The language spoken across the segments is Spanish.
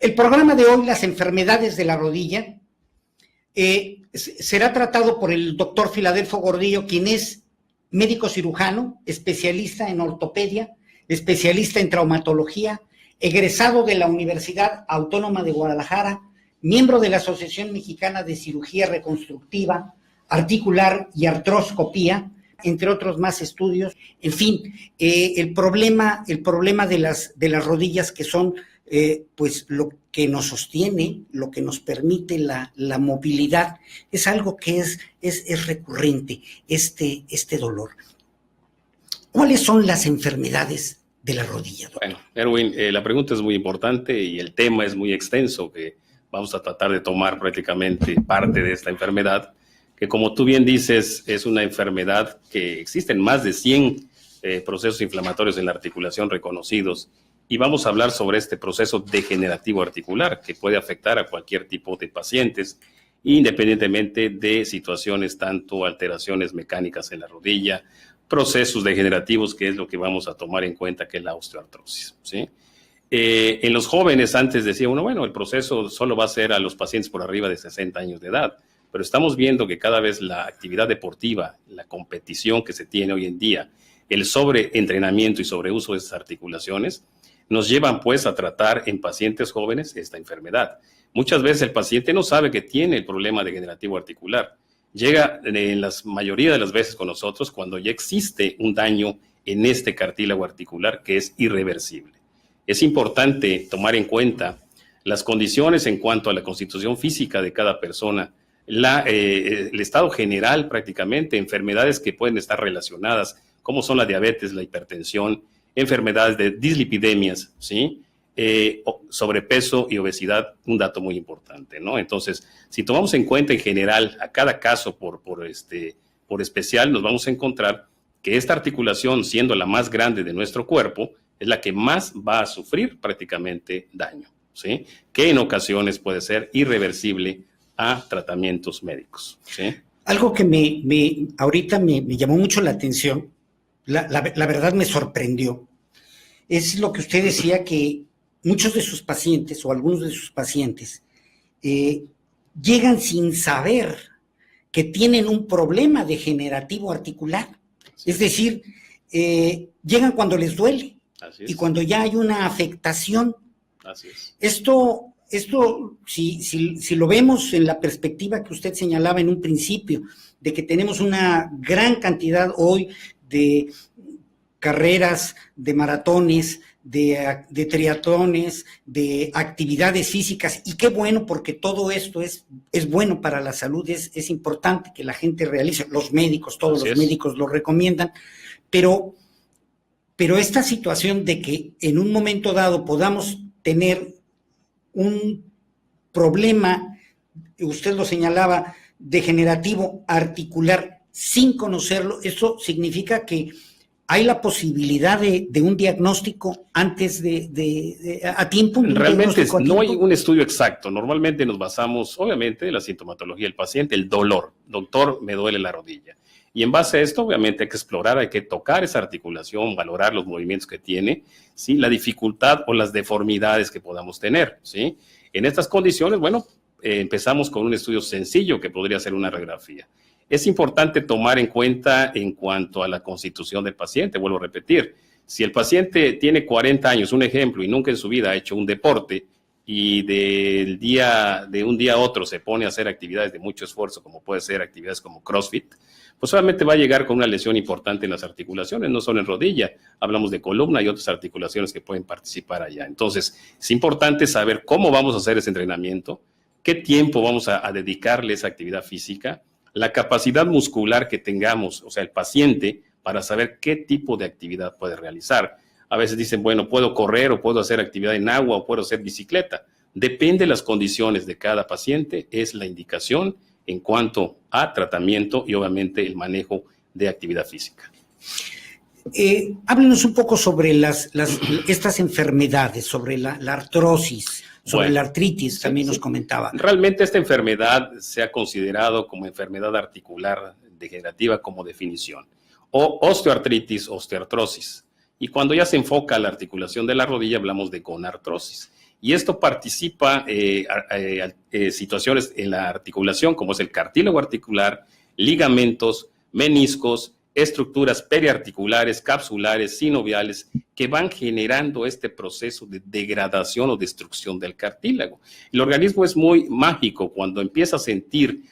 El programa de hoy, las enfermedades de la rodilla, será tratado por el doctor Filadelfo Gordillo, quien es médico cirujano, especialista en ortopedia, especialista en traumatología, egresado de la Universidad Autónoma de Guadalajara, miembro de la Asociación Mexicana de Cirugía Reconstructiva, Articular y Artroscopía, entre otros más estudios. En fin, el problema de las rodillas, que son pues lo que nos sostiene, lo que nos permite la movilidad, es algo que es recurrente, este dolor. ¿Cuáles son las enfermedades de la rodilla, doctor? Bueno, Erwin, la pregunta es muy importante y el tema es muy extenso, que vamos a tratar de tomar prácticamente parte de esta enfermedad, que como tú bien dices, es una enfermedad que existen más de 100 procesos inflamatorios en la articulación reconocidos, y vamos a hablar sobre este proceso degenerativo articular que puede afectar a cualquier tipo de pacientes, independientemente de situaciones, tanto alteraciones mecánicas en la rodilla, procesos degenerativos, que es lo que vamos a tomar en cuenta, que es la osteoartrosis, ¿sí? En los jóvenes, antes decía uno, bueno, el proceso solo va a ser a los pacientes por arriba de 60 años de edad, pero estamos viendo que cada vez la actividad deportiva, la competición que se tiene hoy en día, el sobreentrenamiento y sobreuso de esas articulaciones, nos llevan pues a tratar en pacientes jóvenes esta enfermedad. Muchas veces el paciente no sabe que tiene el problema degenerativo articular. Llega en la mayoría de las veces con nosotros cuando ya existe un daño en este cartílago articular que es irreversible. Es importante tomar en cuenta las condiciones en cuanto a la constitución física de cada persona, el estado general prácticamente, enfermedades que pueden estar relacionadas, como son la diabetes, la hipertensión, enfermedades de dislipidemias, ¿sí? Sobrepeso y obesidad, un dato muy importante, ¿no? Entonces, si tomamos en cuenta en general a cada caso por especial, nos vamos a encontrar que esta articulación, siendo la más grande de nuestro cuerpo, es la que más va a sufrir prácticamente daño, ¿sí? Que en ocasiones puede ser irreversible a tratamientos médicos, ¿sí? Algo que ahorita me llamó mucho la atención, la verdad me sorprendió, es lo que usted decía, que muchos de sus pacientes o algunos de sus pacientes llegan sin saber que tienen un problema degenerativo articular. Sí. Es decir, llegan cuando les duele y cuando ya hay una afectación. Así es. Esto si lo vemos en la perspectiva que usted señalaba en un principio, de que tenemos una gran cantidad hoy de carreras, de maratones, de triatlones, de actividades físicas, y qué bueno, porque todo esto es bueno para la salud, es importante que la gente realice, los médicos, todos los médicos lo recomiendan, pero esta situación de que en un momento dado podamos tener un problema, usted lo señalaba, degenerativo articular sin conocerlo, eso significa que hay la posibilidad de un diagnóstico antes a tiempo. Realmente no hay un estudio exacto. Normalmente nos basamos, obviamente, en la sintomatología del paciente, el dolor. Doctor, me duele la rodilla. Y en base a esto, obviamente, hay que explorar, hay que tocar esa articulación, valorar los movimientos que tiene, ¿sí? La dificultad o las deformidades que podamos tener, ¿sí? En estas condiciones, bueno, empezamos con un estudio sencillo que podría ser una radiografía. Es importante tomar en cuenta en cuanto a la constitución del paciente, vuelvo a repetir, si el paciente tiene 40 años, un ejemplo, y nunca en su vida ha hecho un deporte, y de un día a otro se pone a hacer actividades de mucho esfuerzo, como puede ser actividades como CrossFit, pues obviamente va a llegar con una lesión importante en las articulaciones, no solo en rodilla, hablamos de columna y otras articulaciones que pueden participar allá. Entonces, es importante saber cómo vamos a hacer ese entrenamiento, qué tiempo vamos a dedicarle a esa actividad física, la capacidad muscular que tengamos, o sea, el paciente, para saber qué tipo de actividad puede realizar. A veces dicen, bueno, puedo correr o puedo hacer actividad en agua o puedo hacer bicicleta. Depende de las condiciones de cada paciente, es la indicación en cuanto a tratamiento y obviamente el manejo de actividad física. Háblenos un poco sobre estas enfermedades, sobre la artrosis, sobre la artritis, también nos comentaba. Realmente esta enfermedad se ha considerado como enfermedad articular degenerativa como definición, o osteoartritis, osteoartrosis. Y cuando ya se enfoca la articulación de la rodilla, hablamos de gonartrosis. y esto participa situaciones en la articulación, como es el cartílago articular, ligamentos, meniscos, estructuras periarticulares, capsulares, sinoviales, que van generando este proceso de degradación o destrucción del cartílago. El organismo es muy mágico cuando empieza a sentir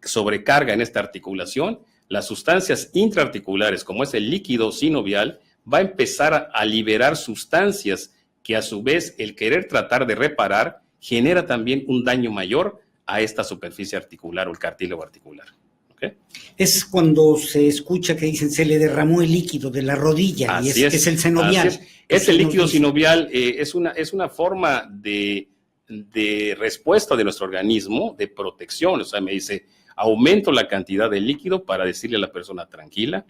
sobrecarga en esta articulación. Las sustancias intraarticulares, como es el líquido sinovial, va a empezar a liberar sustancias que a su vez el querer tratar de reparar genera también un daño mayor a esta superficie articular o el cartílago articular. ¿Okay? Es cuando se escucha que dicen se le derramó el líquido de la rodilla, así y es el sinovial. Es el líquido sinovial, es una forma de respuesta de nuestro organismo, de protección. O sea, me dice, aumento la cantidad de líquido para decirle a la persona, tranquila,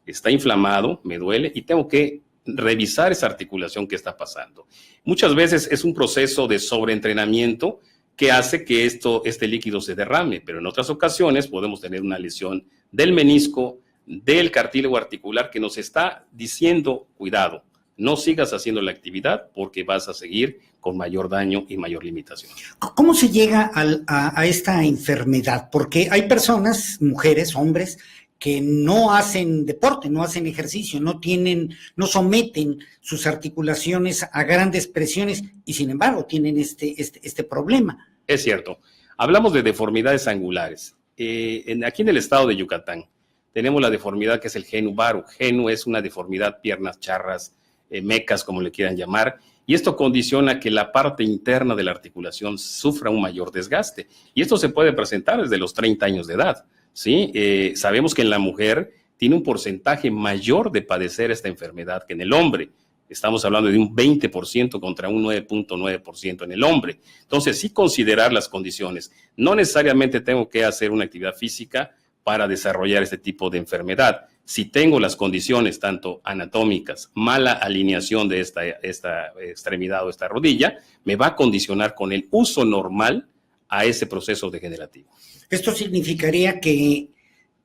está inflamado, me duele y tengo que revisar esa articulación que está pasando. Muchas veces es un proceso de sobreentrenamiento que hace que este líquido se derrame, pero en otras ocasiones podemos tener una lesión del menisco, del cartílago articular que nos está diciendo, cuidado, no sigas haciendo la actividad porque vas a seguir con mayor daño y mayor limitación. ¿Cómo se llega a esta enfermedad? Porque hay personas, mujeres, hombres, que no hacen deporte, no hacen ejercicio, no someten sus articulaciones a grandes presiones y sin embargo tienen este problema. Es cierto. Hablamos de deformidades angulares. Aquí en el estado de Yucatán tenemos la deformidad que es el genu varu. Genu es una deformidad, piernas charras, mecas, como le quieran llamar, y esto condiciona que la parte interna de la articulación sufra un mayor desgaste. Y esto se puede presentar desde los 30 años de edad. ¿Sí? Sabemos que en la mujer tiene un porcentaje mayor de padecer esta enfermedad que en el hombre. Estamos hablando de un 20% contra un 9.9% en el hombre. Entonces, sí considerar las condiciones. No necesariamente tengo que hacer una actividad física para desarrollar este tipo de enfermedad. Si tengo las condiciones tanto anatómicas, mala alineación de esta extremidad o esta rodilla, me va a condicionar con el uso normal a ese proceso degenerativo. Esto significaría que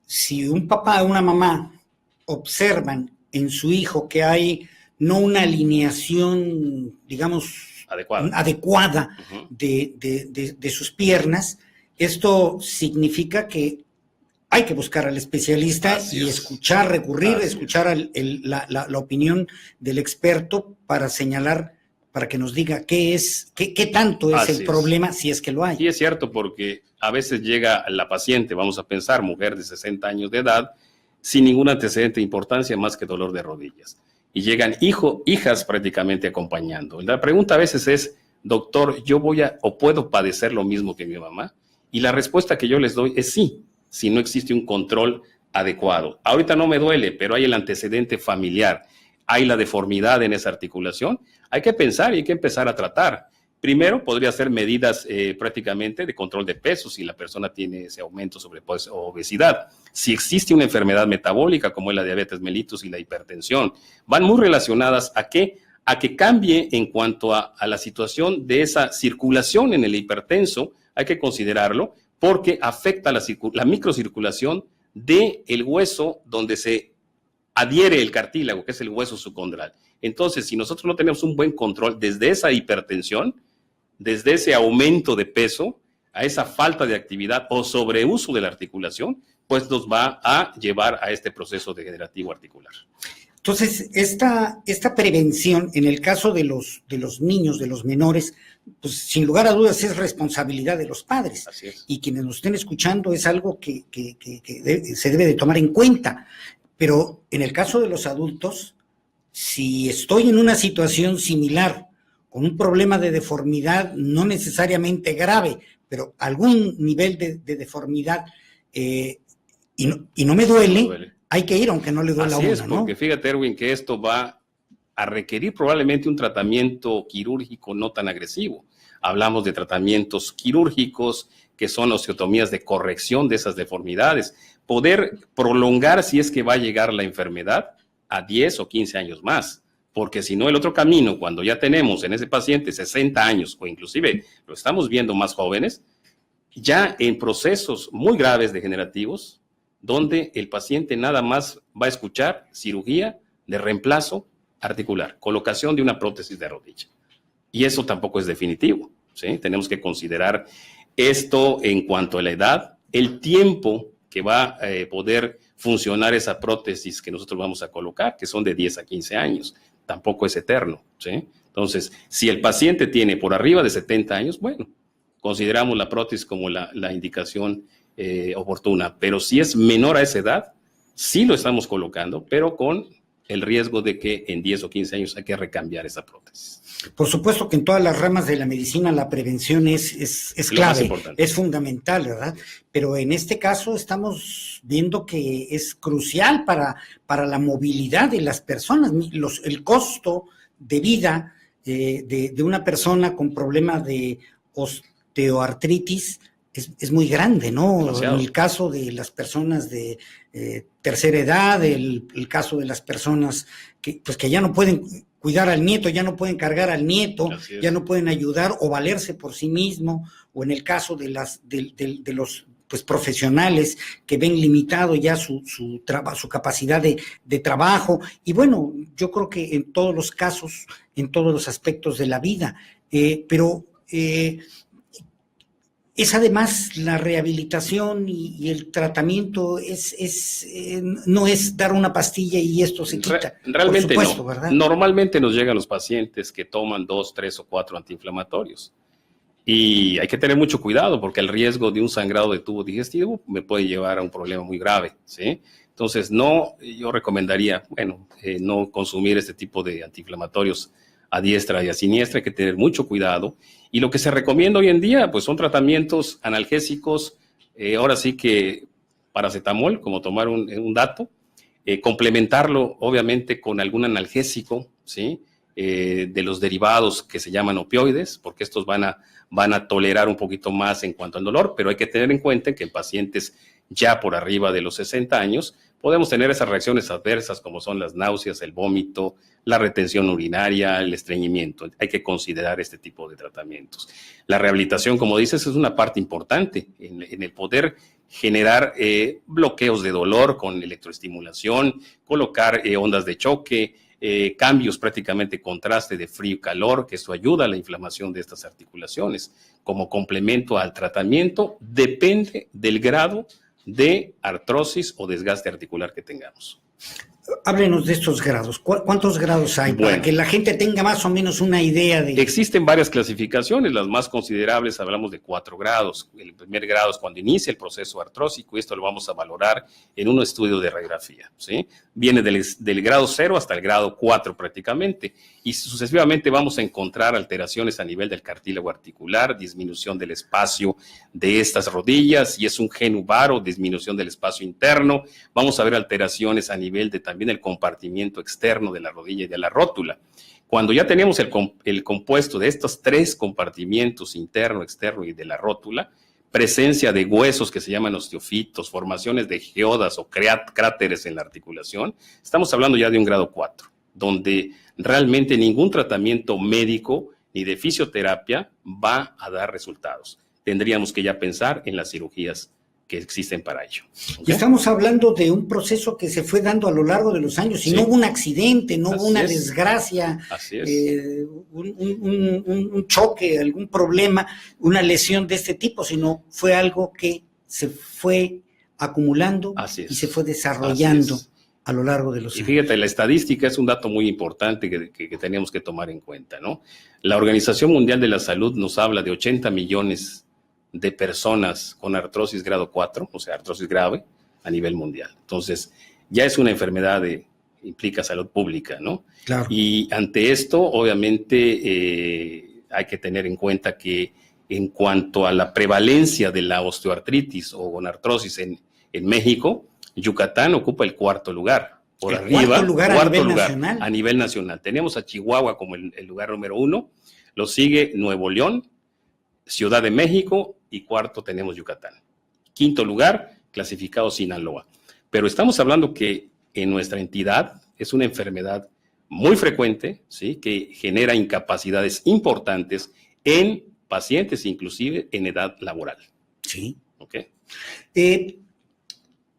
si un papá o una mamá observan en su hijo que hay no una alineación, digamos, adecuada uh-huh. de sus piernas, esto significa que hay que buscar al especialista y escuchar, escuchar la opinión del experto para señalar, para que nos diga qué tanto es el problema, si es que lo hay. Y es cierto, porque a veces llega la paciente, vamos a pensar, mujer de 60 años de edad, sin ningún antecedente de importancia más que dolor de rodillas. Y llegan hijas prácticamente acompañando. La pregunta a veces es, doctor, ¿yo puedo padecer lo mismo que mi mamá? Y la respuesta que yo les doy es sí, si no existe un control adecuado. Ahorita no me duele, pero hay el antecedente familiar, hay la deformidad en esa articulación, hay que pensar y hay que empezar a tratar. Primero, podría ser medidas prácticamente de control de peso si la persona tiene ese aumento sobrepeso o obesidad. Si existe una enfermedad metabólica como es la diabetes mellitus y la hipertensión, van muy relacionadas a que cambie en cuanto a la situación de esa circulación en el hipertenso, hay que considerarlo porque afecta la microcirculación del hueso donde se adhiere el cartílago, que es el hueso subcondral. Entonces, si nosotros no tenemos un buen control desde esa hipertensión, desde ese aumento de peso, a esa falta de actividad o sobreuso de la articulación, pues nos va a llevar a este proceso degenerativo articular. Entonces, esta prevención, en el caso de los niños, de los menores, pues sin lugar a dudas es responsabilidad de los padres. Así es. Y quienes nos estén escuchando es algo que se debe de tomar en cuenta. Pero en el caso de los adultos, si estoy en una situación similar, con un problema de deformidad no necesariamente grave, pero algún nivel de deformidad y no me duele, hay que ir aunque no le duela a uno, ¿no? Porque fíjate, Erwin, que esto va a requerir probablemente un tratamiento quirúrgico no tan agresivo. Hablamos de tratamientos quirúrgicos que son osteotomías de corrección de esas deformidades. Poder prolongar, si es que va a llegar la enfermedad, a 10 o 15 años más. Porque si no, el otro camino, cuando ya tenemos en ese paciente 60 años o inclusive lo estamos viendo más jóvenes, ya en procesos muy graves degenerativos, donde el paciente nada más va a escuchar cirugía de reemplazo articular, colocación de una prótesis de rodilla. Y eso tampoco es definitivo, ¿sí? Tenemos que considerar esto en cuanto a la edad, el tiempo que va a poder funcionar esa prótesis que nosotros vamos a colocar, que son de 10 a 15 años. Tampoco es eterno, ¿sí? Entonces, si el paciente tiene por arriba de 70 años, bueno, consideramos la prótesis como la indicación oportuna. Pero si es menor a esa edad, sí lo estamos colocando, pero con el riesgo de que en 10 o 15 años hay que recambiar esa prótesis. Por supuesto que en todas las ramas de la medicina la prevención es clave, es fundamental, ¿verdad? Pero en este caso estamos viendo que es crucial para la movilidad de las personas. El costo de vida de una persona con problema de osteoartritis es muy grande, ¿no? Demasiado. En el caso de las personas de tercera edad, el caso de las personas que ya no pueden cuidar al nieto, ya no pueden cargar al nieto, ya no pueden ayudar o valerse por sí mismo, o en el caso de los pues profesionales que ven limitado ya su capacidad de trabajo. Y bueno, yo creo que en todos los casos, en todos los aspectos de la vida, pero es además la rehabilitación y el tratamiento no es dar una pastilla y esto se quita. Realmente por supuesto, no. ¿verdad? Normalmente nos llegan los pacientes que toman 2, 3 o 4 antiinflamatorios. Y hay que tener mucho cuidado porque el riesgo de un sangrado de tubo digestivo me puede llevar a un problema muy grave, ¿sí? Entonces, yo recomendaría, no consumir este tipo de antiinflamatorios a diestra y a siniestra. Hay que tener mucho cuidado. Y lo que se recomienda hoy en día, pues son tratamientos analgésicos, ahora sí que paracetamol, como tomar un dato, complementarlo obviamente con algún analgésico, ¿sí? De los derivados que se llaman opioides, porque estos van a tolerar un poquito más en cuanto al dolor, pero hay que tener en cuenta que en pacientes ya por arriba de los 60 años podemos tener esas reacciones adversas como son las náuseas, el vómito, la retención urinaria, el estreñimiento. Hay que considerar este tipo de tratamientos. La rehabilitación, como dices, es una parte importante en el poder generar bloqueos de dolor con electroestimulación, colocar ondas de choque, cambios prácticamente contraste de frío y calor, que esto ayuda a la inflamación de estas articulaciones. Como complemento al tratamiento, depende del grado de artrosis o desgaste articular que tengamos. Háblenos de estos grados. ¿Cuántos grados hay? Para que la gente tenga más o menos una idea de... Existen varias clasificaciones, las más considerables hablamos de 4 grados. El primer grado es cuando inicia el proceso artrósico y esto lo vamos a valorar en un estudio de radiografía, ¿sí? Viene del grado 0 hasta el grado 4 prácticamente y sucesivamente vamos a encontrar alteraciones a nivel del cartílago articular, disminución del espacio de estas rodillas y es un genuvaro, disminución del espacio interno. Vamos a ver alteraciones a nivel de también el compartimiento externo de la rodilla y de la rótula. Cuando ya tenemos el compuesto de estos 3 compartimientos, interno, externo y de la rótula, presencia de huesos que se llaman osteofitos, formaciones de geodas o cráteres en la articulación, estamos hablando ya de un grado 4, donde realmente ningún tratamiento médico ni de fisioterapia va a dar resultados. Tendríamos que ya pensar en las cirugías que existen para ello. ¿Okay? Y estamos hablando de un proceso que se fue dando a lo largo de los años, y no hubo un accidente, no hubo una desgracia, un choque, algún problema, una lesión de este tipo, sino fue algo que se fue acumulando y se fue desarrollando a lo largo de los años. Y fíjate, la estadística es un dato muy importante que tenemos que tomar en cuenta, ¿no? La Organización Mundial de la Salud nos habla de 80 millones de personas con artrosis grado 4, o sea, artrosis grave a nivel mundial. Entonces, ya es una enfermedad implica salud pública, ¿no? Claro. Y ante esto, obviamente, hay que tener en cuenta que en cuanto a la prevalencia de la osteoartritis o gonartrosis en México, Yucatán ocupa el 4º lugar. Por arriba, cuarto lugar nacional. A nivel nacional. Tenemos a Chihuahua como el lugar número 1, lo sigue Nuevo León, Ciudad de México y 4º tenemos Yucatán. 5º lugar, clasificado Sinaloa. Pero estamos hablando que en nuestra entidad es una enfermedad muy frecuente, ¿sí? Que genera incapacidades importantes en pacientes, inclusive en edad laboral. Sí. ¿Okay?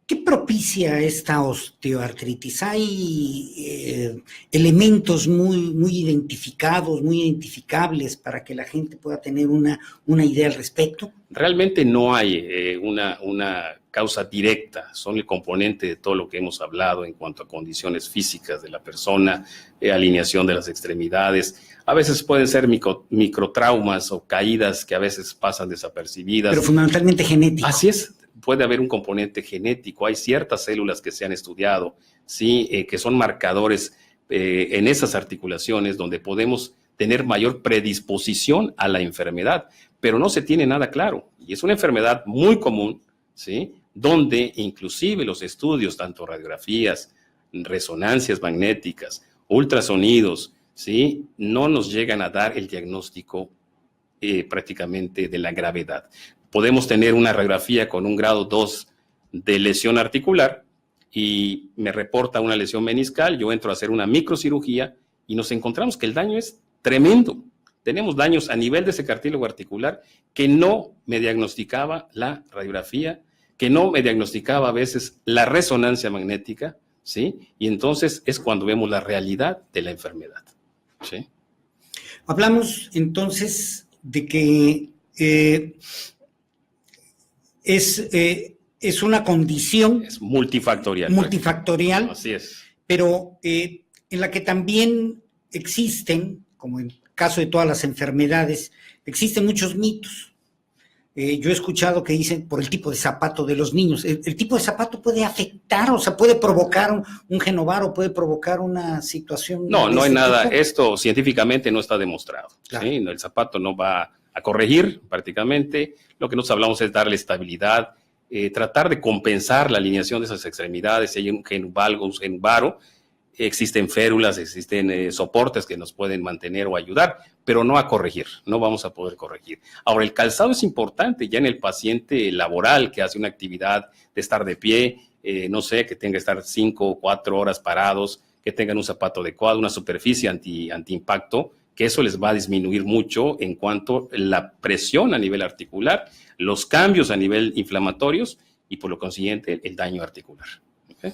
¿Qué propicia esta osteoartritis? ¿Hay elementos muy identificados, muy identificables para que la gente pueda tener una idea al respecto? Realmente no hay una causa directa, son el componente de todo lo que hemos hablado en cuanto a condiciones físicas de la persona, alineación de las extremidades. A veces pueden ser microtraumas o caídas que a veces pasan desapercibidas. Pero fundamentalmente genético. Así es. Puede haber un componente genético, hay ciertas células que se han estudiado, ¿sí? Que son marcadores en esas articulaciones donde podemos tener mayor predisposición a la enfermedad, pero no se tiene nada claro. Y es una enfermedad muy común, ¿sí? Donde inclusive los estudios, tanto radiografías, resonancias magnéticas, ultrasonidos, ¿sí? No nos llegan a dar el diagnóstico prácticamente de la gravedad. Podemos tener una radiografía con un grado 2 de lesión articular y me reporta una lesión meniscal, yo entro a hacer una microcirugía y nos encontramos que el daño es tremendo. Tenemos daños a nivel de ese cartílago articular que no me diagnosticaba la radiografía, que no me diagnosticaba a veces la resonancia magnética, ¿sí? Y entonces es cuando vemos la realidad de la enfermedad, ¿sí? Hablamos entonces de que es una condición. Es multifactorial. Multifactorial. Así es. Pero en la que también existen, como en el caso de todas las enfermedades, existen muchos mitos. Yo he escuchado que dicen por el tipo de zapato de los niños. El tipo de zapato puede afectar, o sea, puede provocar un genovaro, puede provocar una situación. No, no hay nada. Esto científicamente no está demostrado. Claro. ¿Sí? El zapato no va a corregir prácticamente. Lo que nosotros hablamos es darle estabilidad, tratar de compensar la alineación de esas extremidades. Si hay un genvalgo, un genvaro, existen férulas, existen soportes que nos pueden mantener o ayudar, pero no a corregir, no vamos a poder corregir. Ahora, el calzado es importante ya en el paciente laboral que hace una actividad de estar de pie, no sé, que tenga que estar 5 o 4 horas parados, que tengan un zapato adecuado, una superficie anti-impacto, que eso les va a disminuir mucho en cuanto a la presión a nivel articular, los cambios a nivel inflamatorios y por lo consiguiente el daño articular. ¿Okay?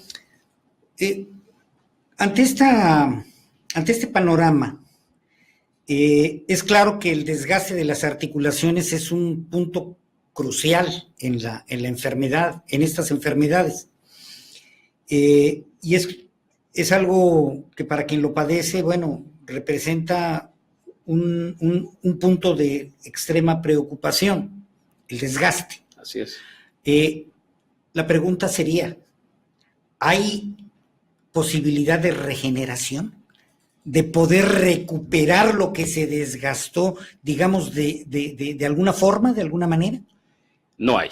Ante este panorama, es claro que el desgaste de las articulaciones es un punto crucial en la enfermedad, en estas enfermedades. Y es algo que para quien lo padece, bueno, representa un punto de extrema preocupación, el desgaste. Así es. La pregunta sería, ¿hay posibilidad de regeneración? ¿De poder recuperar lo que se desgastó, digamos, de alguna forma, de alguna manera? No hay.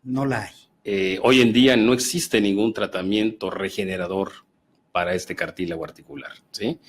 No la hay. Hoy en día no existe ningún tratamiento regenerador para este cartílago articular, ¿sí?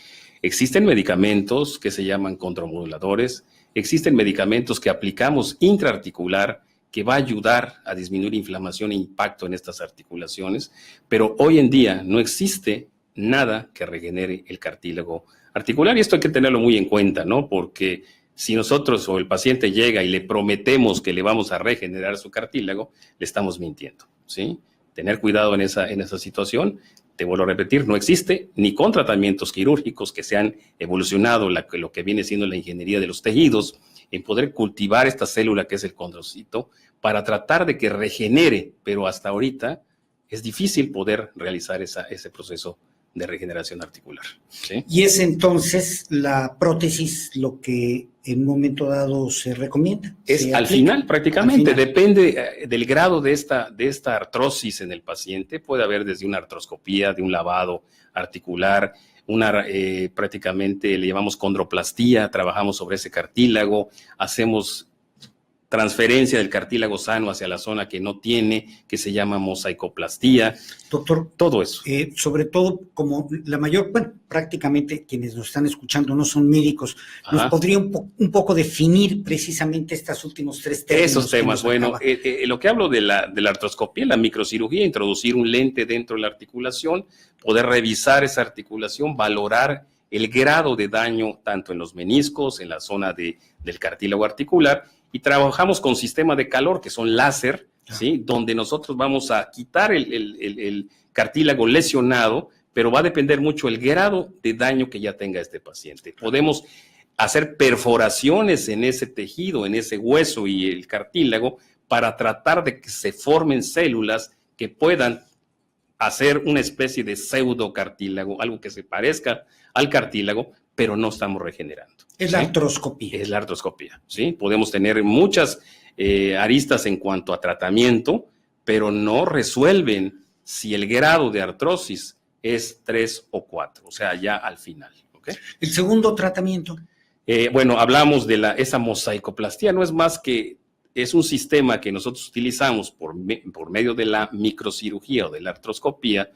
Existen medicamentos que se llaman contramoduladores, existen medicamentos que aplicamos intraarticular que va a ayudar a disminuir inflamación e impacto en estas articulaciones, pero hoy en día no existe nada que regenere el cartílago articular y esto hay que tenerlo muy en cuenta, ¿no? Porque si nosotros o el paciente llega y le prometemos que le vamos a regenerar su cartílago, le estamos mintiendo, ¿sí? Tener cuidado en esa situación. Te vuelvo a repetir, no existe ni con tratamientos quirúrgicos que se han evolucionado lo que viene siendo la ingeniería de los tejidos, en poder cultivar esta célula que es el condrocito para tratar de que regenere, pero hasta ahorita es difícil poder realizar ese proceso de regeneración articular, ¿sí? Y es entonces la prótesis lo que en un momento dado se recomienda. Es al final prácticamente, depende del grado de esta artrosis en el paciente. Puede haber desde una artroscopía, de un lavado articular, prácticamente le llamamos condroplastía, trabajamos sobre ese cartílago, hacemos transferencia del cartílago sano hacia la zona que no tiene, que se llama mosaicoplastía. Doctor, todo eso. Sobre todo, como la mayor, bueno, prácticamente quienes nos están escuchando no son médicos, ¿nos podría un poco definir precisamente estos últimos 3 términos? Esos temas, bueno, lo que hablo de la artroscopía, la microcirugía, introducir un lente dentro de la articulación, poder revisar esa articulación, valorar el grado de daño tanto en los meniscos, en la zona del cartílago articular, y trabajamos con sistema de calor, que son láser, ¿sí? Donde nosotros vamos a quitar el cartílago lesionado, pero va a depender mucho el grado de daño que ya tenga este paciente. Podemos hacer perforaciones en ese tejido, en ese hueso y el cartílago, para tratar de que se formen células que puedan hacer una especie de pseudocartílago, algo que se parezca al cartílago, pero no estamos regenerando. Es la artroscopía. Es la artroscopía, ¿sí? Podemos tener muchas aristas en cuanto a tratamiento, pero no resuelven si el grado de artrosis es 3 o 4, o sea, ya al final. ¿Okay? El segundo tratamiento. Bueno, hablamos de esa mosaicoplastía, no es más que es un sistema que nosotros utilizamos por medio de la microcirugía o de la artroscopía,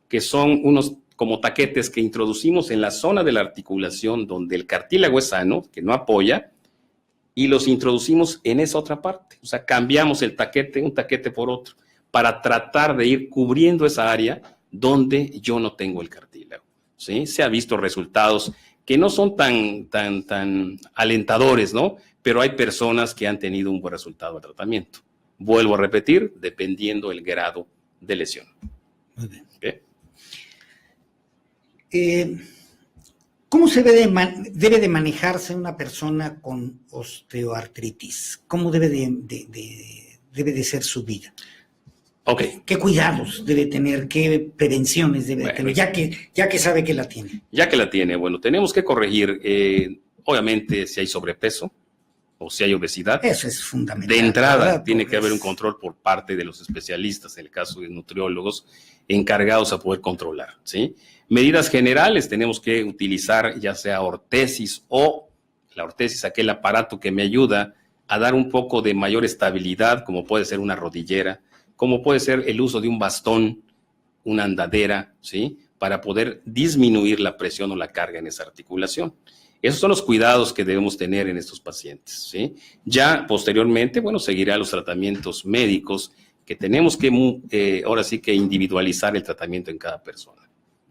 que son unos como taquetes que introducimos en la zona de la articulación donde el cartílago es sano, que no apoya, y los introducimos en esa otra parte. O sea, cambiamos el taquete, un taquete por otro, para tratar de ir cubriendo esa área donde yo no tengo el cartílago, ¿sí? Se ha visto resultados que no son tan alentadores, ¿no? Pero hay personas que han tenido un buen resultado al tratamiento. Vuelvo a repetir, dependiendo el grado de lesión. Muy bien. ¿Okay? ¿Cómo se debe de manejarse una persona con osteoartritis? ¿Cómo debe de ser su vida? Okay. ¿Qué cuidados debe tener? ¿Qué prevenciones debe tener? Ya que sabe que la tiene. Ya que la tiene, bueno, tenemos que corregir, obviamente, si hay sobrepeso o si hay obesidad. Eso es fundamental. De entrada, ¿verdad? tiene que haber un control por parte de los especialistas, en el caso de nutriólogos, encargados a poder controlar, ¿sí? Medidas generales, tenemos que utilizar ya sea ortesis o la ortesis, aquel aparato que me ayuda a dar un poco de mayor estabilidad, como puede ser una rodillera, como puede ser el uso de un bastón, una andadera, ¿sí? Para poder disminuir la presión o la carga en esa articulación. Esos son los cuidados que debemos tener en estos pacientes, ¿sí? Ya posteriormente, bueno, seguirá los tratamientos médicos que tenemos que, ahora sí que individualizar el tratamiento en cada persona.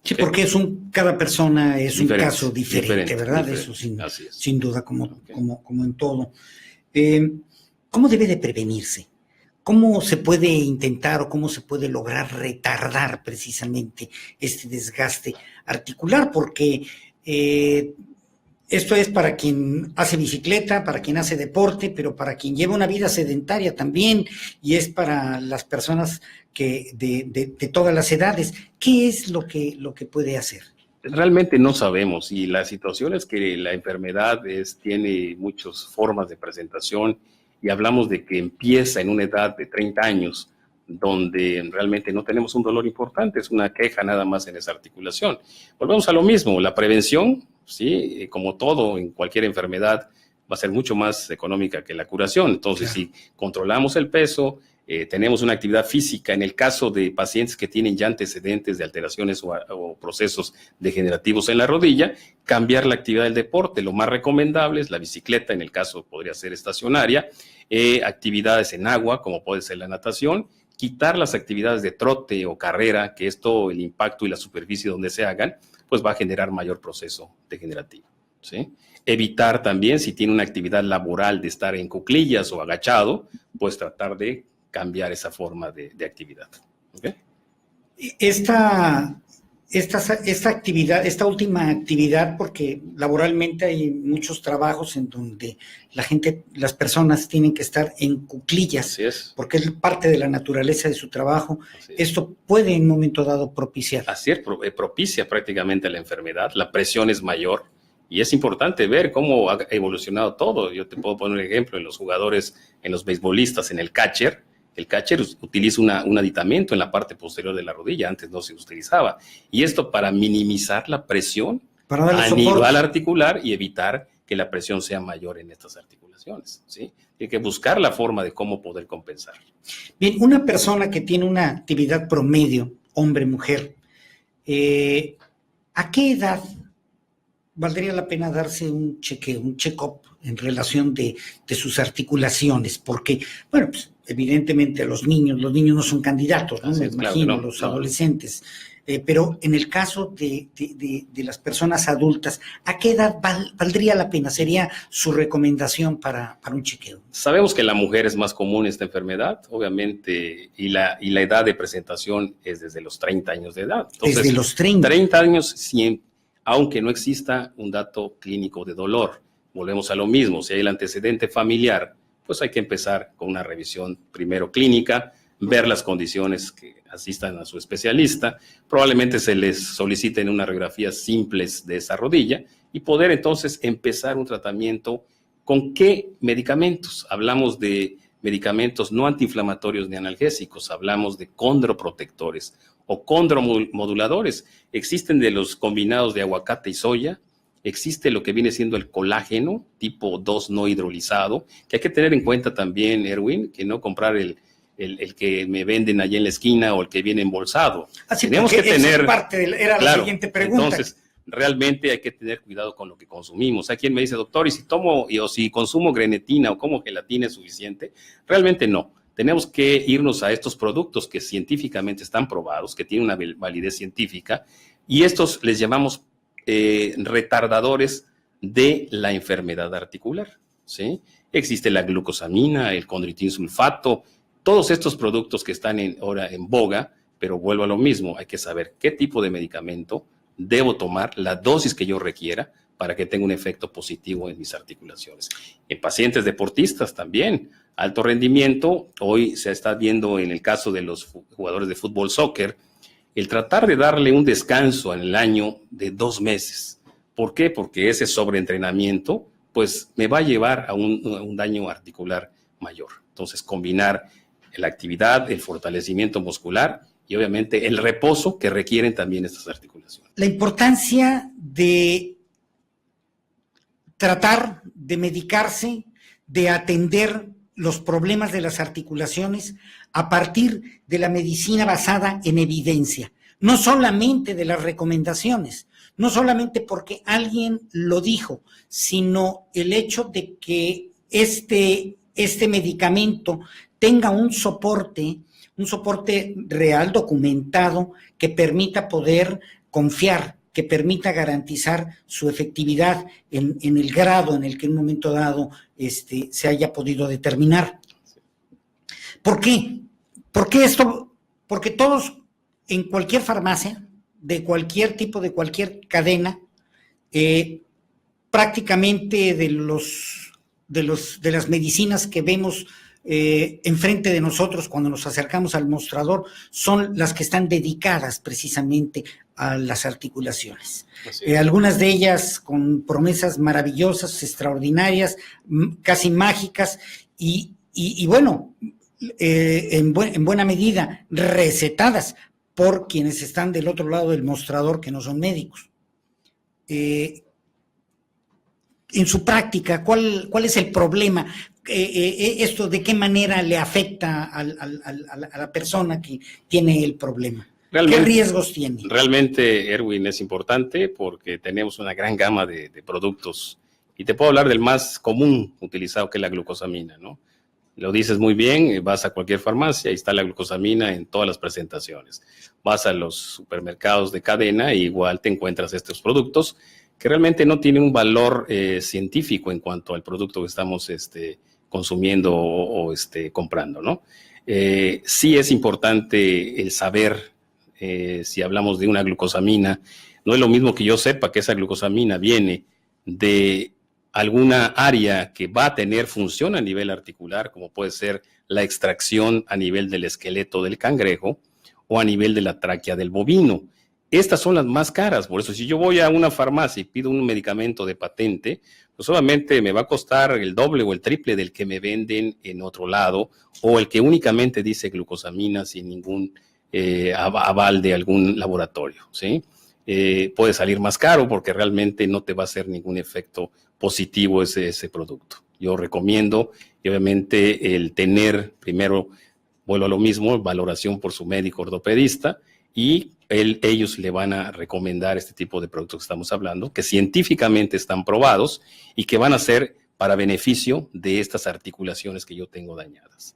Sí, porque cada persona es diferente, un caso diferente, ¿verdad? Diferente. Eso sin duda, como en todo. ¿Cómo debe de prevenirse? ¿Cómo se puede intentar o cómo se puede lograr retardar precisamente este desgaste articular? Porque esto es para quien hace bicicleta, para quien hace deporte, pero para quien lleva una vida sedentaria también, y es para las personas que de todas las edades. ¿Qué es lo que puede hacer? Realmente no sabemos, y la situación es que la enfermedad tiene muchas formas de presentación, y hablamos de que empieza en una edad de 30 años, donde realmente no tenemos un dolor importante, es una queja nada más en esa articulación. Volvemos a lo mismo, la prevención, ¿sí? Como todo en cualquier enfermedad, va a ser mucho más económica que la curación. Entonces, claro, si controlamos el peso, tenemos una actividad física, en el caso de pacientes que tienen ya antecedentes de alteraciones o procesos degenerativos en la rodilla, cambiar la actividad del deporte. Lo más recomendable es la bicicleta, en el caso podría ser estacionaria, actividades en agua, como puede ser la natación, quitar las actividades de trote o carrera, que esto, el impacto y la superficie donde se hagan, pues va a generar mayor proceso degenerativo, ¿sí? Evitar también, si tiene una actividad laboral de estar en cuclillas o agachado, pues tratar de cambiar esa forma de actividad. ¿Okay? Esta actividad, esta última actividad, porque laboralmente hay muchos trabajos en donde las personas tienen que estar en cuclillas, así es, porque es parte de la naturaleza de su trabajo. Esto puede en un momento dado propiciar. Así es, propicia prácticamente la enfermedad, la presión es mayor, y es importante ver cómo ha evolucionado todo. Yo te puedo poner un ejemplo en los jugadores, en los beisbolistas, en el catcher. El catcher utiliza un aditamento en la parte posterior de la rodilla, antes no se utilizaba. Y esto para minimizar la presión a nivel articular y evitar que la presión sea mayor en estas articulaciones, ¿sí? Hay que buscar la forma de cómo poder compensar. Bien, una persona que tiene una actividad promedio, hombre, mujer, ¿a qué edad valdría la pena darse un chequeo, un check-up en relación de sus articulaciones? Porque, bueno, pues evidentemente los niños no son candidatos, ¿no? Me imagino, los adolescentes. pero en el caso de las personas adultas, ¿a qué edad valdría la pena? ¿Sería su recomendación para un chequeo? Sabemos que en la mujer es más común esta enfermedad, obviamente, y la edad de presentación es desde los 30 años de edad. Entonces, desde los 30. 30 años, aunque no exista un dato clínico de dolor. Volvemos a lo mismo, si hay el antecedente familiar, pues hay que empezar con una revisión primero clínica, ver las condiciones que asistan a su especialista, probablemente se les soliciten unas radiografías simples de esa rodilla y poder entonces empezar un tratamiento. ¿Con qué medicamentos? Hablamos de medicamentos no antiinflamatorios ni analgésicos, hablamos de condroprotectores o condromoduladores. Existen de los combinados de aguacate y soya, existe lo que viene siendo el colágeno tipo 2 no hidrolizado, que hay que tener en cuenta también, Erwin, que no comprar el que me venden allí en la esquina o el que viene embolsado. Así tenemos que tener, era claro, la siguiente pregunta. Entonces, realmente hay que tener cuidado con lo que consumimos. Hay quien me dice, doctor, y si tomo o si consumo grenetina o como gelatina es suficiente, realmente no. Tenemos que irnos a estos productos que científicamente están probados, que tienen una validez científica, y estos les llamamos retardadores de la enfermedad articular, ¿sí? Existe la glucosamina, el condroitin sulfato, todos estos productos que están ahora en boga, pero vuelvo a lo mismo, hay que saber qué tipo de medicamento debo tomar, la dosis que yo requiera para que tenga un efecto positivo en mis articulaciones. En pacientes deportistas también, alto rendimiento, hoy se está viendo en el caso de los jugadores de fútbol, soccer, el tratar de darle un descanso en el año de 2 meses. ¿Por qué? Porque ese sobreentrenamiento pues me va a llevar a un daño articular mayor. Entonces, combinar la actividad, el fortalecimiento muscular y obviamente el reposo que requieren también estas articulaciones. La importancia de tratar de medicarse, de atender los problemas de las articulaciones a partir de la medicina basada en evidencia, no solamente de las recomendaciones, no solamente porque alguien lo dijo, sino el hecho de que este medicamento tenga un soporte real, documentado, que permita poder confiar, que permita garantizar su efectividad en el grado en el que en un momento dado se haya podido determinar. ¿Por qué? ¿Por qué esto? Porque todos en cualquier farmacia, de cualquier tipo, de cualquier cadena, prácticamente de las medicinas que vemos enfrente de nosotros cuando nos acercamos al mostrador, son las que están dedicadas precisamente a las articulaciones. Algunas de ellas con promesas maravillosas, extraordinarias, casi mágicas y bueno, en buena medida recetadas por quienes están del otro lado del mostrador, que no son médicos. En su práctica, ¿cuál es el problema? ¿Esto de qué manera le afecta a la persona que tiene el problema? ¿Qué riesgos tiene? Realmente, Erwin, es importante porque tenemos una gran gama de productos y te puedo hablar del más común utilizado, que es la glucosamina, ¿no? Lo dices muy bien, vas a cualquier farmacia y está la glucosamina en todas las presentaciones. Vas a los supermercados de cadena e igual te encuentras estos productos que realmente no tienen un valor científico en cuanto al producto que estamos consumiendo o comprando, ¿no? Sí es importante el saber, si hablamos de una glucosamina, no es lo mismo que yo sepa que esa glucosamina viene de alguna área que va a tener función a nivel articular, como puede ser la extracción a nivel del esqueleto del cangrejo o a nivel de la tráquea del bovino. Estas son las más caras, por eso si yo voy a una farmacia y pido un medicamento de patente, pues solamente me va a costar el doble o el triple del que me venden en otro lado, o el que únicamente dice glucosamina sin ningún aval de algún laboratorio, ¿sí? Puede salir más caro porque realmente no te va a hacer ningún efecto positivo ese producto. Yo recomiendo, y obviamente, el tener, primero, vuelvo a lo mismo, valoración por su médico ortopedista, y ellos le van a recomendar este tipo de productos que estamos hablando, que científicamente están probados y que van a ser para beneficio de estas articulaciones que yo tengo dañadas.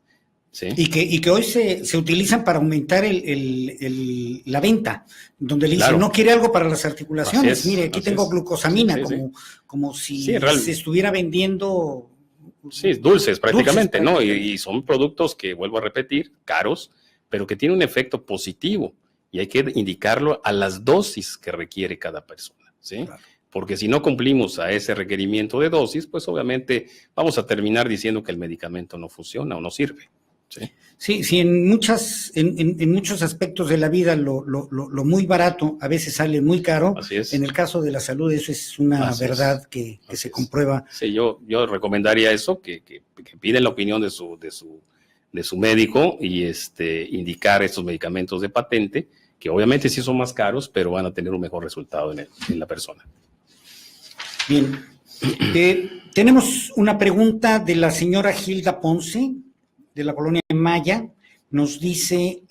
¿sí? Y que hoy se utilizan para aumentar la venta, donde le dicen, Claro. no quiere algo para las articulaciones, mire, aquí tengo glucosamina, sí, como si sí, se estuviera vendiendo... Sí, dulces prácticamente, ¿no? Prácticamente. Y son productos que, vuelvo a repetir, caros, pero que tienen un efecto positivo y hay que indicarlo a las dosis que requiere cada persona, ¿sí? Claro. Porque si no cumplimos a ese requerimiento de dosis, pues obviamente vamos a terminar diciendo que el medicamento no funciona o no sirve, ¿sí? Sí, en muchos aspectos de la vida lo muy barato a veces sale muy caro. Así es. En el caso de la salud eso es una verdad que se comprueba. Sí, yo recomendaría eso, que piden la opinión de su médico y indicar estos medicamentos de patente, que obviamente sí son más caros, pero van a tener un mejor resultado en la persona. Bien. Tenemos una pregunta de la señora Gilda Ponce, de la colonia Maya. Nos dice,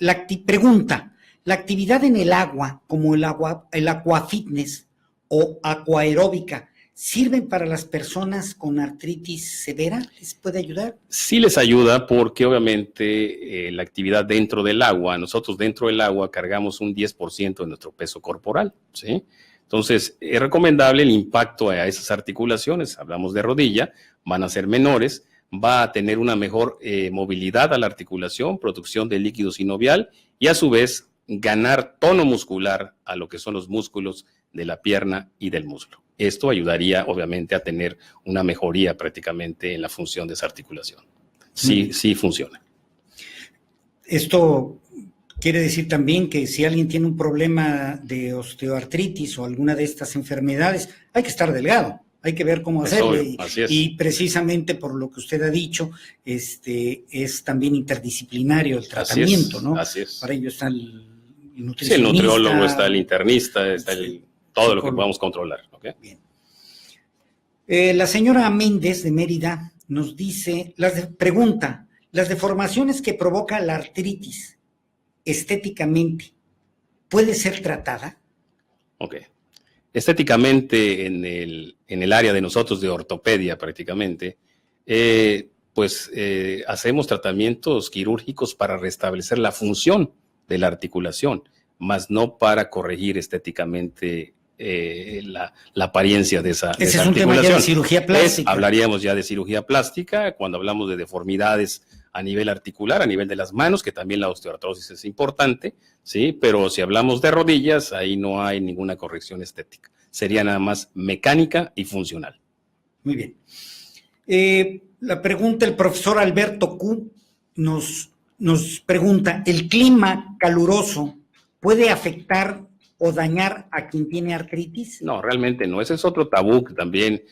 pregunta, ¿la actividad en el agua, como el aquafitness o aquaeróbica, sirven para las personas con artritis severa? ¿Les puede ayudar? Sí les ayuda porque obviamente la actividad dentro del agua, nosotros dentro del agua cargamos un 10% de nuestro peso corporal, ¿sí? Entonces, es recomendable el impacto a esas articulaciones, hablamos de rodilla, van a ser menores, va a tener una mejor movilidad a la articulación, producción de líquido sinovial y a su vez ganar tono muscular a lo que son los músculos de la pierna y del muslo. Esto ayudaría obviamente a tener una mejoría prácticamente en la función de esa articulación. Sí funciona. Esto quiere decir también que si alguien tiene un problema de osteoartritis o alguna de estas enfermedades, hay que estar delgado. Hay que ver cómo hacerlo. Y precisamente por lo que usted ha dicho, es también interdisciplinario el tratamiento, ¿no? Así es. Para ello está el nutricionista. Sí, el nutriólogo, está el internista, está todo lo que podamos controlar. ¿Okay? Bien. La señora Méndez de Mérida nos dice, pregunta, ¿las deformaciones que provoca la artritis estéticamente puede ser tratada? Ok. Estéticamente, en el área de nosotros de ortopedia prácticamente, hacemos tratamientos quirúrgicos para restablecer la función de la articulación, más no para corregir estéticamente la apariencia de esa Ese es articulación. Un tema ya de cirugía plástica. Hablaríamos ya de cirugía plástica cuando hablamos de deformidades a nivel articular, a nivel de las manos, que también la osteoartrosis es importante, ¿sí? Pero si hablamos de rodillas, ahí no hay ninguna corrección estética. Sería nada más mecánica y funcional. Muy bien. La pregunta, el profesor Alberto Q nos pregunta, ¿el clima caluroso puede afectar o dañar a quien tiene artritis? No, realmente no. Ese es otro tabú que también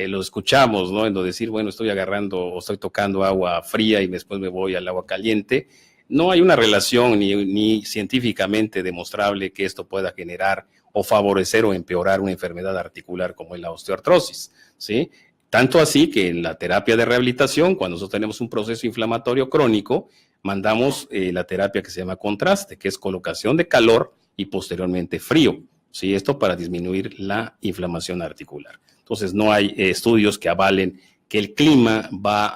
lo escuchamos, ¿no? En lo de decir, bueno, estoy agarrando o estoy tocando agua fría y después me voy al agua caliente. No hay una relación ni científicamente demostrable que esto pueda generar o favorecer o empeorar una enfermedad articular como es la osteoartrosis, ¿sí? Tanto así que en la terapia de rehabilitación, cuando nosotros tenemos un proceso inflamatorio crónico, mandamos la terapia que se llama contraste, que es colocación de calor y posteriormente frío, ¿sí? Esto para disminuir la inflamación articular. Entonces, no hay estudios que avalen que el clima va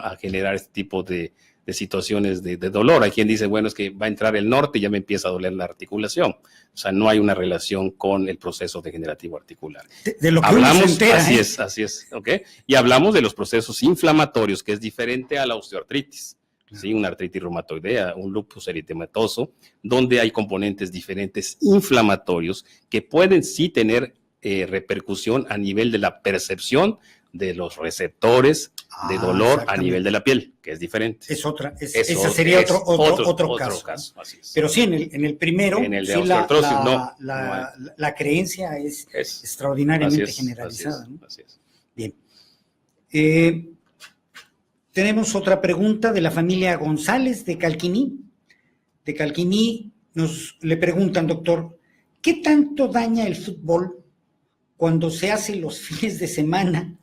a generar este tipo de situaciones de dolor. Hay quien dice, bueno, es que va a entrar el norte y ya me empieza a doler la articulación. O sea, no hay una relación con el proceso degenerativo articular. De lo que hablamos, uno se entera, así es, ¿ok? Y hablamos de los procesos inflamatorios, que es diferente a la osteoartritis. ¿Sí? Una artritis reumatoidea, un lupus eritematoso, donde hay componentes diferentes inflamatorios que pueden sí tener repercusión a nivel de la percepción de los receptores de dolor a nivel de la piel, que es diferente. Esa sería otro caso. Así es. Pero sí, en el primero, en el de sí, osteoartrosis, la creencia es extraordinariamente generalizada. Así es. Bien. Tenemos otra pregunta de la familia González de Calquiní. De Calquiní le preguntan, doctor, ¿qué tanto daña el fútbol cuando se hace los fines de semana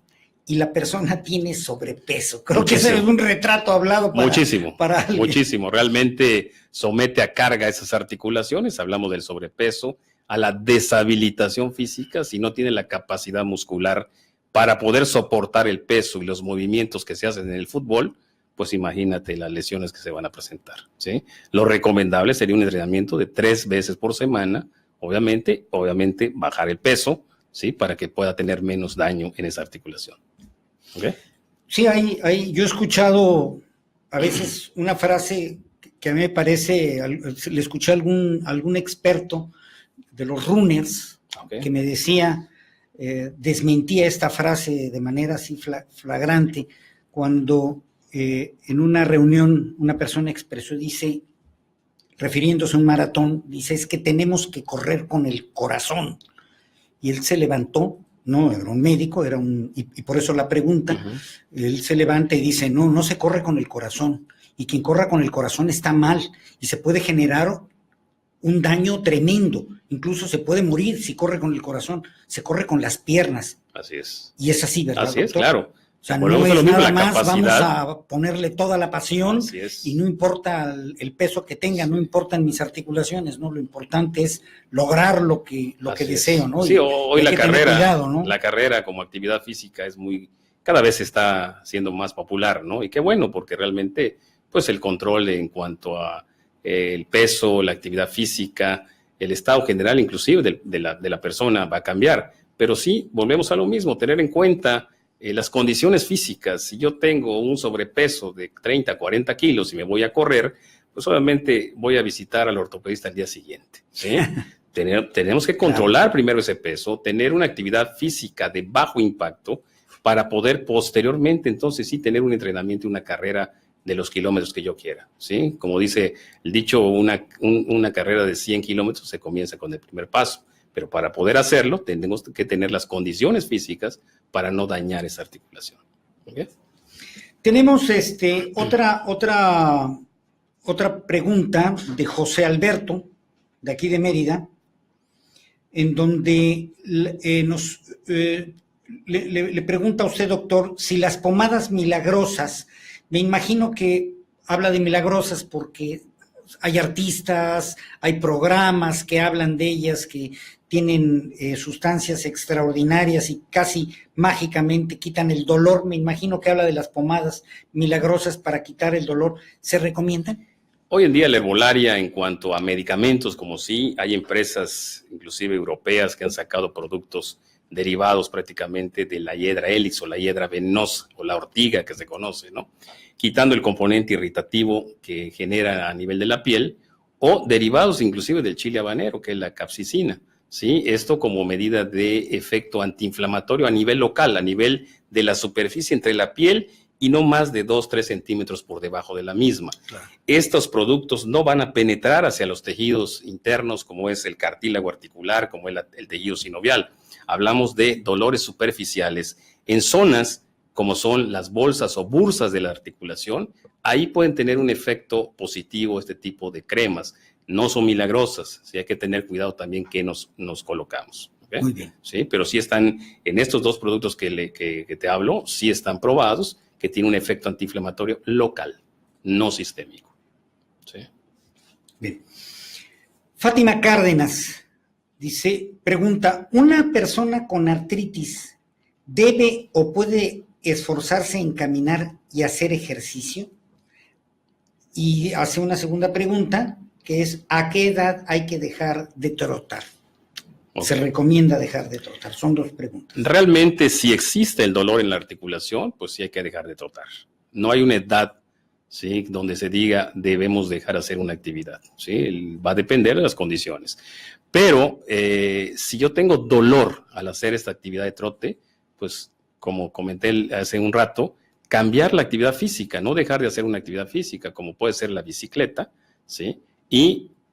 y la persona tiene sobrepeso? Creo que ese es un retrato hablado para alguien. Muchísimo. Realmente somete a carga esas articulaciones. Hablamos del sobrepeso, a la deshabilitación física, si no tiene la capacidad muscular para poder soportar el peso y los movimientos que se hacen en el fútbol, pues imagínate las lesiones que se van a presentar, ¿sí? Lo recomendable sería un entrenamiento de 3 veces por semana, obviamente bajar el peso, ¿sí? Para que pueda tener menos daño en esa articulación. ¿Okay? Sí, yo he escuchado a veces una frase que a mí me parece, le escuché a algún experto de los runners, okay, que me decía, desmentía esta frase de manera así flagrante, cuando en una reunión una persona expresó, dice, refiriéndose a un maratón, dice, es que tenemos que correr con el corazón. Y él se levantó, no era un médico, y por eso la pregunta, él se levanta y dice, no se corre con el corazón, y quien corra con el corazón está mal, y se puede generar un daño tremendo, incluso se puede morir si corre con el corazón, se corre con las piernas. Así es. Y es así, ¿verdad, Así doctor? Es, claro. O sea, no es nada más, vamos a ponerle toda la pasión y no importa el peso que tenga, no importan mis articulaciones, ¿no? Lo importante es lograr lo que deseo, ¿no? Sí, hoy la carrera, cuidado, ¿no? La carrera como actividad física cada vez está siendo más popular, ¿no? Y qué bueno, porque realmente, pues el control en cuanto a el peso, la actividad física, el estado general inclusive de la persona va a cambiar. Pero sí, volvemos a lo mismo, tener en cuenta las condiciones físicas. Si yo tengo un sobrepeso de 30, 40 kilos y me voy a correr, pues obviamente voy a visitar al ortopedista el día siguiente, ¿sí? Tenemos que controlar primero ese peso, tener una actividad física de bajo impacto para poder posteriormente entonces sí tener un entrenamiento, una carrera de los kilómetros que yo quiera, ¿sí? Como dice el dicho, una carrera de 100 kilómetros se comienza con el primer paso. Pero para poder hacerlo, tenemos que tener las condiciones físicas para no dañar esa articulación. ¿Okay? Tenemos otra pregunta de José Alberto, de aquí de Mérida, en donde le pregunta a usted, doctor, si las pomadas milagrosas, me imagino que habla de milagrosas porque hay artistas, hay programas que hablan de ellas, que tienen sustancias extraordinarias y casi mágicamente quitan el dolor. Me imagino que habla de las pomadas milagrosas para quitar el dolor. ¿Se recomiendan? Hoy en día la herbolaria, en cuanto a medicamentos, como sí, hay empresas, inclusive europeas, que han sacado productos derivados prácticamente de la hiedra helix o la hiedra venenosa o la ortiga que se conoce, ¿no? Quitando el componente irritativo que genera a nivel de la piel, o derivados inclusive del chile habanero, que es la capsicina, ¿sí? Esto como medida de efecto antiinflamatorio a nivel local, a nivel de la superficie entre la piel y no más de 2-3 centímetros por debajo de la misma. Claro. Estos productos no van a penetrar hacia los tejidos internos, como es el cartílago articular, como es el tejido sinovial. Hablamos de dolores superficiales en zonas como son las bolsas o bursas de la articulación. Ahí pueden tener un efecto positivo este tipo de cremas. No son milagrosas, sí hay que tener cuidado también que nos colocamos. ¿Okay? Muy bien. Sí, pero sí están, en estos dos productos que te hablo, sí están probados que tienen un efecto antiinflamatorio local, no sistémico. ¿Sí? Bien. Fátima Cárdenas pregunta, ¿una persona con artritis debe o puede esforzarse en caminar y hacer ejercicio? Y hace una segunda pregunta, que es, ¿a qué edad hay que dejar de trotar? Okay. Se recomienda dejar de trotar. Son dos preguntas. Realmente, si existe el dolor en la articulación, pues sí hay que dejar de trotar. No hay una edad, ¿sí?, donde se diga debemos dejar de hacer una actividad, ¿sí? Va a depender de las condiciones. Pero si yo tengo dolor al hacer esta actividad de trote, pues como comenté hace un rato, cambiar la actividad física, no dejar de hacer una actividad física, como puede ser la bicicleta, ¿sí?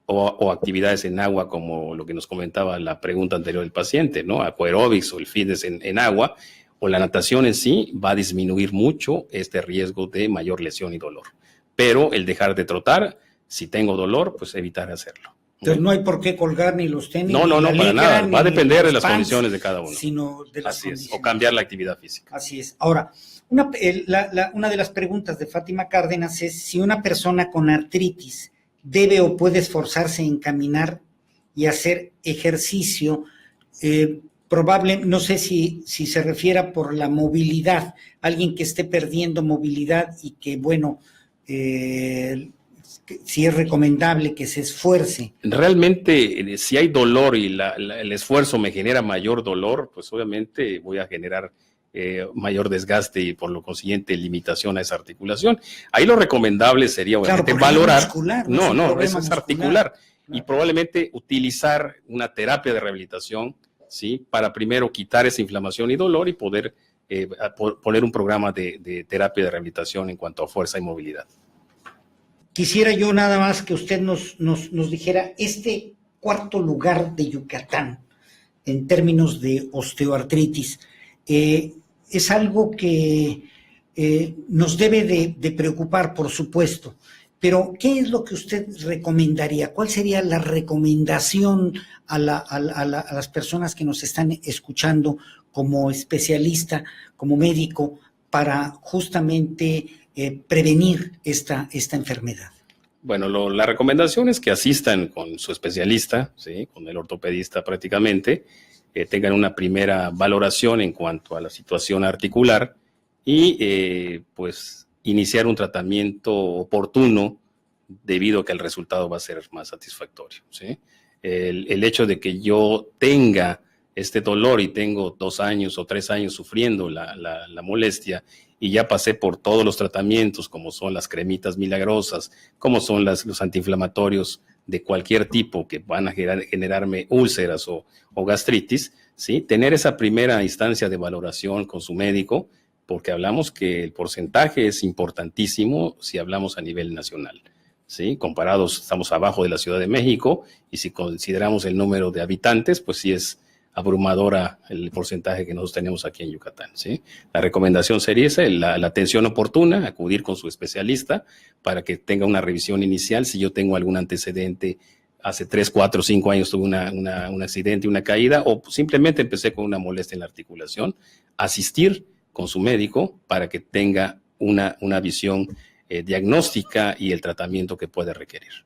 O actividades en agua, como lo que nos comentaba la pregunta anterior del paciente, ¿no? Aquaerobics o el fitness en agua, o la natación en sí, va a disminuir mucho este riesgo de mayor lesión y dolor. Pero el dejar de trotar, si tengo dolor, pues evitar hacerlo. Entonces no hay por qué colgar ni los tenis. No, para nada. Va a depender de las condiciones de cada uno. Sino de las Así condiciones. Es, o cambiar la actividad física. Así es. Ahora, una de las preguntas de Fátima Cárdenas es si una persona con artritis debe o puede esforzarse en caminar y hacer ejercicio. no sé si se refiera por la movilidad, alguien que esté perdiendo movilidad y que, bueno, si es recomendable que se esfuerce. Realmente, si hay dolor y el esfuerzo me genera mayor dolor, pues obviamente voy a generar mayor desgaste y por lo consiguiente limitación a esa articulación. Ahí lo recomendable sería obviamente valorar. No, eso es articular. Y probablemente utilizar una terapia de rehabilitación, ¿sí? Para primero quitar esa inflamación y dolor y poder poner un programa de terapia de rehabilitación en cuanto a fuerza y movilidad. Quisiera yo nada más que usted nos dijera este cuarto lugar de Yucatán en términos de osteoartritis. Es algo que nos debe de preocupar, por supuesto, pero ¿qué es lo que usted recomendaría? ¿Cuál sería la recomendación a las personas que nos están escuchando como especialista, como médico, para justamente prevenir esta enfermedad? Bueno, la recomendación es que asistan con su especialista, ¿sí? Con el ortopedista prácticamente, tengan una primera valoración en cuanto a la situación articular y pues iniciar un tratamiento oportuno debido a que el resultado va a ser más satisfactorio, ¿sí? El hecho de que yo tenga este dolor y tengo 2 años o 3 años sufriendo la molestia y ya pasé por todos los tratamientos como son las cremitas milagrosas, como son los antiinflamatorios de cualquier tipo que van a generarme úlceras o gastritis, ¿sí? Tener esa primera instancia de valoración con su médico, porque hablamos que el porcentaje es importantísimo si hablamos a nivel nacional, ¿sí? Comparados, estamos abajo de la Ciudad de México y si consideramos el número de habitantes, pues sí es abrumadora el porcentaje que nosotros tenemos aquí en Yucatán, ¿sí? La recomendación sería esa, la atención oportuna, acudir con su especialista para que tenga una revisión inicial. Si yo tengo algún antecedente, hace 3, 4, 5 años tuve un accidente, una caída, o simplemente empecé con una molestia en la articulación, asistir con su médico para que tenga una visión diagnóstica y el tratamiento que puede requerir.